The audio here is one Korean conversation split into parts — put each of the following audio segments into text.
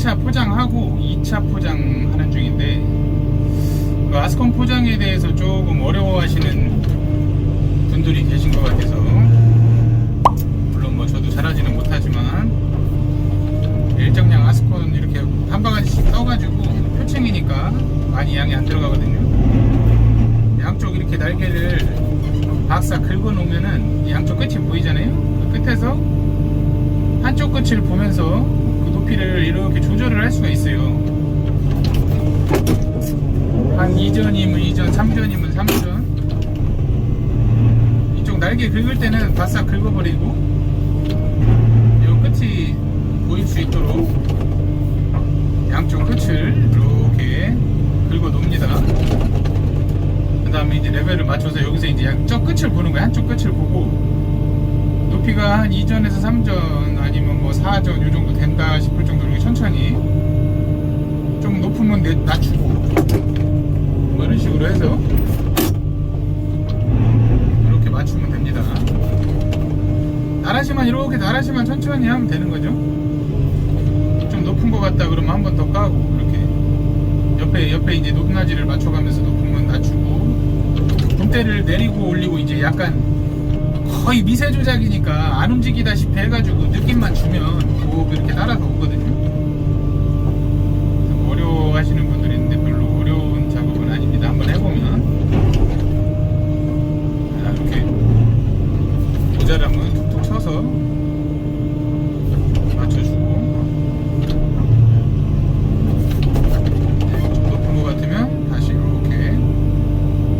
1차 포장하고 2차 포장하는 중인데, 그 아스콘 포장에 대해서 조금 어려워하시는 분들이 계신 것 같아서, 물론 뭐 저도 잘하지는 못하지만 일정량 아스콘 이렇게 한 바가지씩 떠가지고 표층이니까 많이 양이 안 들어가거든요. 양쪽 이렇게 날개를 박사 긁어 놓으면은 양쪽 끝이 보이잖아요. 그 끝에서 한쪽 끝을 보면서 그 높이를 이렇게 조절을 할 수가 있어요. 한 2전이면 2전, 3전이면 3전. 이쪽 날개 긁을 때는 바싹 긁어버리고 이 끝이 보일 수 있도록 양쪽 끝을 이렇게 긁어 놓습니다. 그 다음에 이제 레벨을 맞춰서 여기서 이제 양쪽 끝을 보는 거예요. 한쪽 끝을 보고 높이가 한 2전에서 3전 아니면 뭐 4전 요 정도 된다 싶을 정도로 이렇게 천천히 좀 높으면 낮추고 뭐 이런 식으로 해서 이렇게 맞추면 됩니다. 나라시만 이렇게 나라시만 천천히 하면 되는 거죠. 좀 높은 것 같다 그러면 한 번 더 까고 이렇게 옆에 이제 높낮이를 맞춰가면서 높으면 낮추고 굼대를 내리고 올리고 이제 약간 거의 미세 조작이니까 안 움직이다시피 해가지고 느낌만 주면 꼭 이렇게 따라서 오거든요. 어려워하시는 분들이 있는데 별로 어려운 작업은 아닙니다. 한번 해보면 이렇게 모자람은 툭툭 쳐서 맞춰주고 좀 높은 것 같으면 다시 이렇게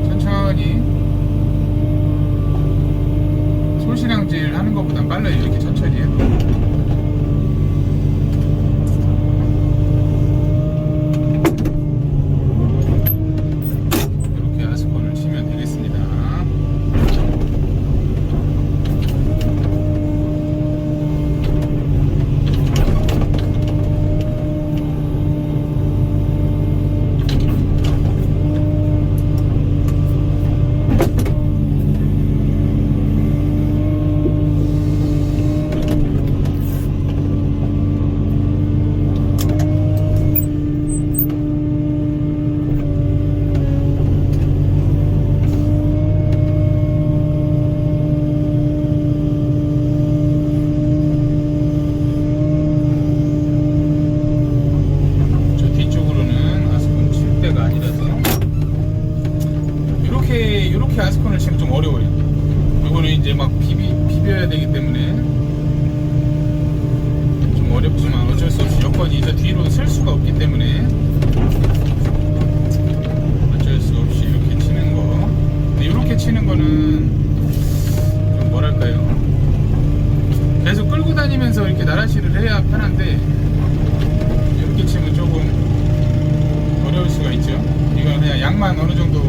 천천히 솔시랑질 하는 것보단 빨라요. 이렇게 천천히 해도. 이렇게 아스콘을 치면 되겠습니다. 이렇게 아스콘을 치면 좀 어려워요. 이거는 이제 막 비벼야 되기 때문에 좀 어렵지만 어쩔 수 없이 여건이 이제 뒤로 쓸 수가 없기 때문에 어쩔 수 없이 이렇게 치는 거. 근데 이렇게 치는 거는 좀 뭐랄까요, 계속 끌고 다니면서 이렇게 나라시를 해야 편한데 이렇게 치면 조금 어려울 수가 있죠. 이건 그냥 양만 어느 정도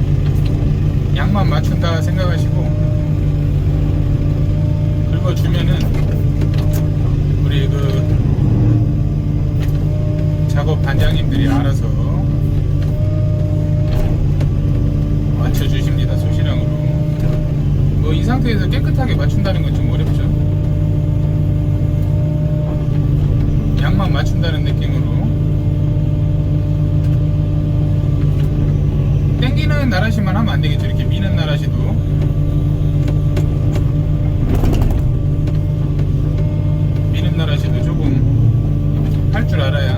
양만 맞춘다 생각하시고 긁어주면은 우리 그 작업 단장님들이 알아서 맞춰주십니다. 소시랑으로. 뭐 이 상태에서 깨끗하게 맞춘다는 건 좀 어렵죠. 양만 맞춘다는 느낌으로 땡기는 나라시만 하면 안 되겠죠. 이렇게 미는 나라시도 조금 할 줄 알아야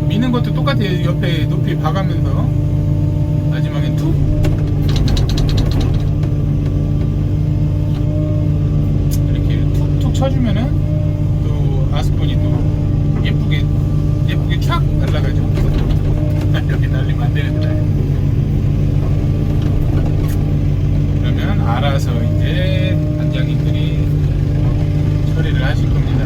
미는 것도 똑같아요. 옆에 높이 봐가면서 마지막엔 툭 이렇게 툭툭 쳐주면은 또 아스콘이 또 예쁘게 촥 날아가죠. 이렇게 날리면 안 되는데. 그러면 알아서 이제 단장님들이 처리를 하실 겁니다.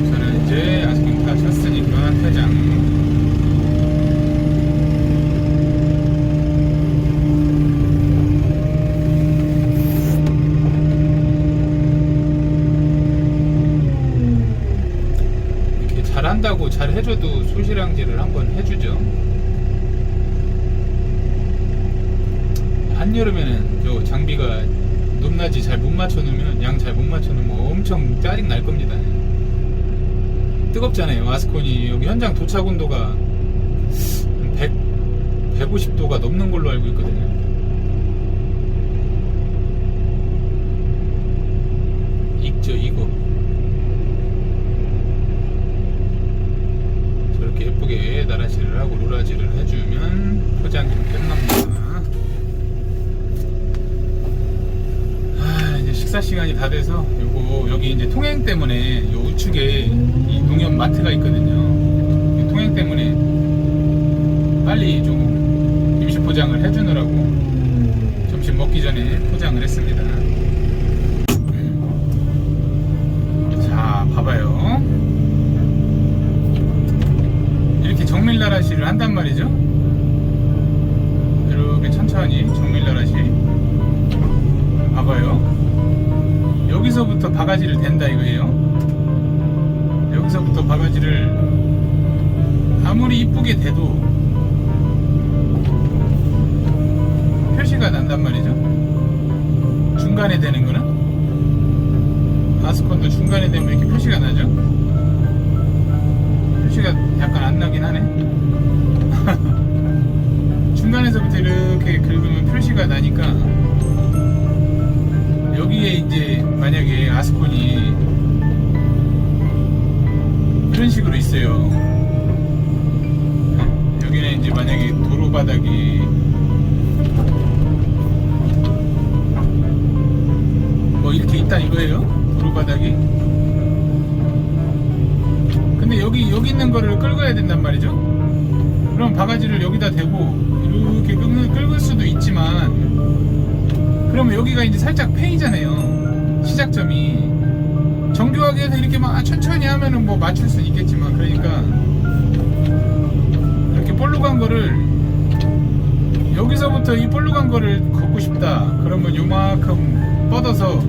저는 이제 아스콘 다 쳤으니까 퇴장. 한다고 잘 해줘도 소실항지를 한번 해주죠. 한여름에는 저 장비가 높낮이 잘 못 맞춰놓으면, 양 잘 못 맞춰놓으면 엄청 짜증 날 겁니다. 뜨겁잖아요. 아스콘이 여기 현장 도착 온도가 150도가 넘는 걸로 알고 있거든요. 익죠, 이거. 저렇게 예쁘게 나라시를 하고 로라지를 해주면 포장이 끝납니다. 이제 식사 시간이 다 돼서 요거 여기 이제 통행 때문에 요 우측에 이 농협 마트가 있거든요. 이 통행 때문에 빨리 좀 임시 포장을 해주느라고 점심 먹기 전에 포장을 했습니다. 자, 봐봐요. 이렇게 정밀나라시를 한단 말이죠. 이렇게 천천히 정밀나라시. 봐봐요. 여기서부터 바가지를 댄다 이거예요. 여기서부터 바가지를 아무리 이쁘게 대도 표시가 난단 말이죠. 중간에 대는 거는, 아스콘도 중간에 되면 이렇게 표시가 나죠. 표시가 약간 안 나긴 하네. 중간에서부터 이렇게 긁으면 표시가 나니까, 여기에 이제 만약에 아스콘이 이런 식으로 있어요. 여기는 이제 만약에 도로 바닥이 뭐 이렇게 있다 이거예요. 도로 바닥이. 근데 여기 있는 거를 긁어야 된단 말이죠. 그럼 바가지를 여기다 대고 이렇게 긁을 수도 있지만, 그러면 여기가 이제 살짝 페이잖아요. 시작점이. 정교하게 해서 이렇게 막 천천히 하면은 뭐 맞출 수 있겠지만, 그러니까 이렇게 볼록한 거를, 여기서부터 이 볼록한 거를 걷고 싶다 그러면 요만큼 뻗어서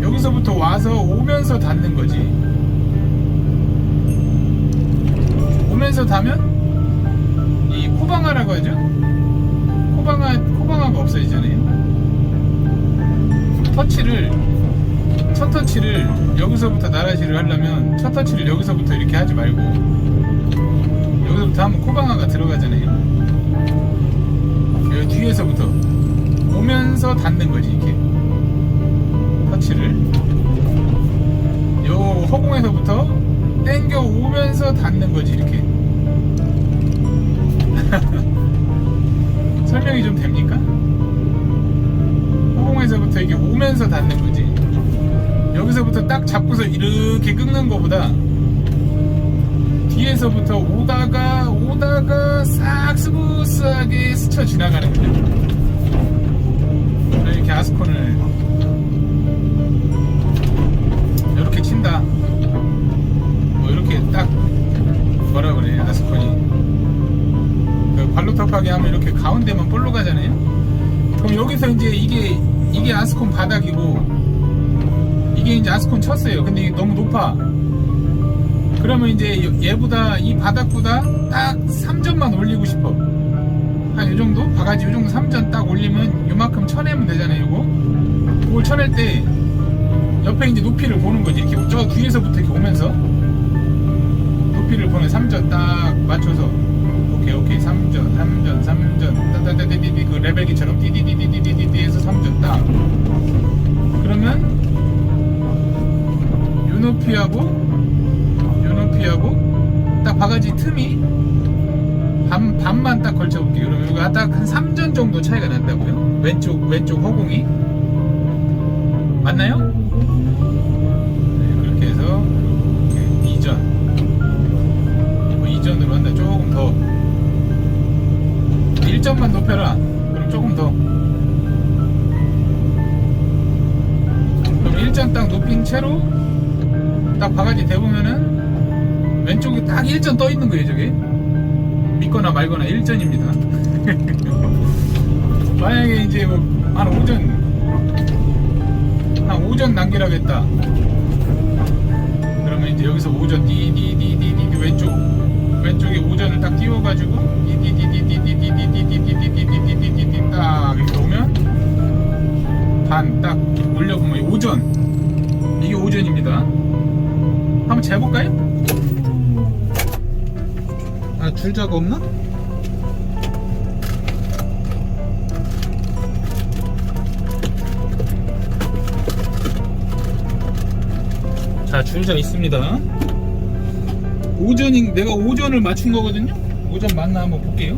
여기서부터 와서 오면서 닿는 거지. 오면서 닿으면 이 코방아라고 하죠. 코방아가 없어지잖아요. 첫 터치를 여기서부터 나라시를 하려면 첫 터치를 여기서부터 이렇게 하지 말고 여기서부터 하면 코방아가 들어가잖아요. 여기 뒤에서부터 오면서 닿는 거지. 이렇게 터치를 요 허공에서부터 당겨 오면서 닿는 거지. 이렇게. 설명이 좀 됩니까? 허공에서부터 이게 오면서 닿는 거지. 여기서부터 딱 잡고서 이렇게 끊는 거보다 뒤에서부터 오다가 싹 스무스하게 스쳐 지나가는 거예요. 이렇게 아스콘을 이렇게 친다. 뭐 이렇게 딱 뭐라 그래, 아스콘이 발로턱하게 하면 이렇게 가운데만 볼록 하잖아요. 그럼 여기서 이제 이게 아스콘 바닥이고 이게 이제 아스콘 쳤어요. 근데 이게 너무 높아. 그러면 이제 얘보다, 이 바닥보다 딱 3점만 올리고 싶어. 한 요정도? 바가지 요정도 3점 딱 올리면 요만큼 쳐내면 되잖아요. 그걸 쳐낼 때 옆에 이제 높이를 보는 거지. 이렇게 저 뒤에서부터 이렇게 오면서 높이를 보는 3점 딱 맞춰서 오케이 3점 따다다디디 그 레벨기처럼 디디디디디디 해서 3점 딱. 그러면 요 높이하고 딱 바가지 틈이 반만 딱 걸쳐볼게요. 그러면 이거 딱 한 3점 정도 차이가 난다고요. 왼쪽 허공이 맞나요? 네, 그렇게 해서 이렇게 2전으로 한다. 조금 더 1점만 높여라. 그럼 조금 더. 그럼 1점 딱 높인 채로 딱 바가지 대보면은 왼쪽에 딱 1점 떠 있는 거예요. 저게 믿거나 말거나 1점입니다. 만약에 이제 뭐 한 5점 남기라고 했다. 그러면 이제 여기서 5점 디디디디디 왼쪽에 오전을 딱 띄워가지고 띠띠띠띠띠띠띠띠띠띠띠띠띠띠띠띠띠띠 딱 이렇게 오면 반 딱 올려보면 오전, 이게 오전입니다. 한번 재볼까요? 줄자가 없나? 자, 줄자 있습니다. 내가 오전을 맞춘 거거든요. 오전 맞나 한번 볼게요.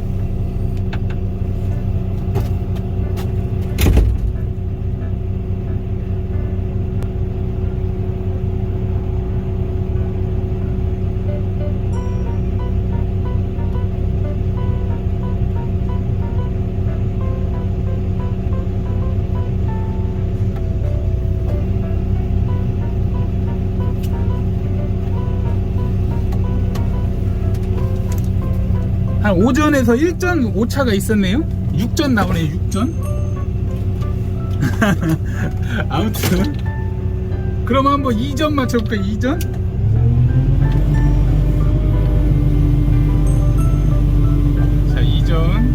한 오전에서 1전 오차가 있었네요. 6전 나오네요. 6전. 아무튼 그럼 한번 2전 맞춰볼까요? 2전. 자, 2전.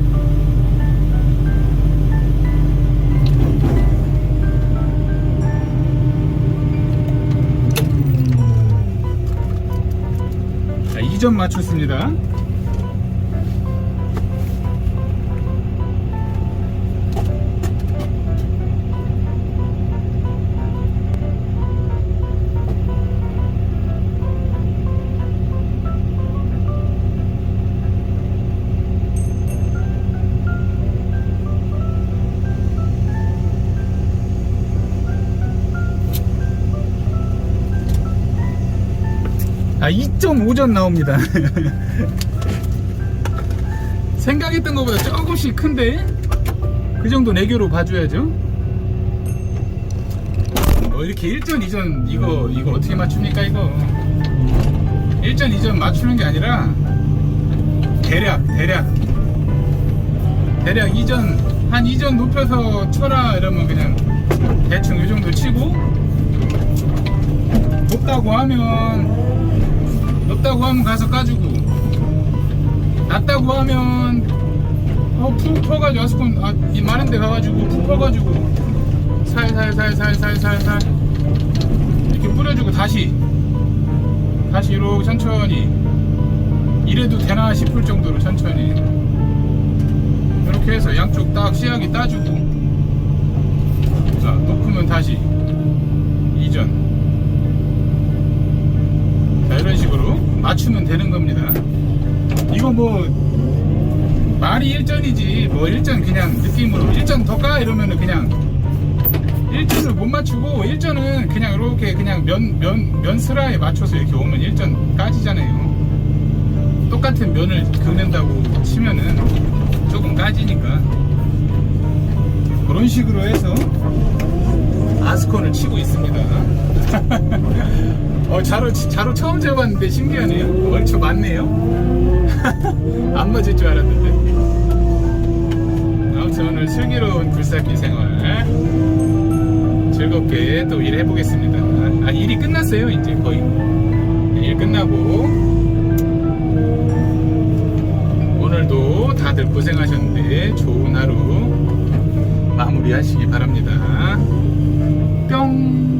자, 2전 맞췄습니다. 아, 2.5전 나옵니다. 생각했던 것보다 조금씩 큰데 그 정도 내교로 봐줘야죠. 이렇게 1전 2전 이거 어떻게 맞춥니까? 이거 1전 2전 맞추는 게 아니라 대략 2전 한 2전 높여서 쳐라 이러면 그냥 대충 이 정도 치고, 높다고 하면 가서 까주고, 낮다고 하면 푹 퍼가지고 아스콘 이 많은데 가가지고 푹 퍼가지고 살살살살살살살 이렇게 뿌려주고 다시 이렇게 천천히, 이래도 되나 싶을 정도로 천천히 이렇게 해서 양쪽 딱 씨앗이 따주고, 자, 높으면 다시 2전. 자, 이런 식으로 맞추면 되는 겁니다. 이거 뭐 말이 1전이지 뭐 1전 그냥 느낌으로 1전 더 까 이러면은 그냥 1전을 못 맞추고, 1전은 그냥 이렇게 그냥 면 스라에 맞춰서 이렇게 오면 1전 까지잖아요. 똑같은 면을 그는다고 치면은 조금 까지니까 그런 식으로 해서 아스콘을 치고 있습니다. 자로 처음 재봤는데 신기하네요. 얼추 맞네요. 안 맞을 줄 알았는데. 아무튼 오늘 슬기로운 굴삭기 생활 즐겁게 또 일해보겠습니다. 일이 끝났어요. 이제 거의 일 끝나고, 오늘도 다들 고생하셨는데 좋은 하루 마무리 하시기 바랍니다. 뿅.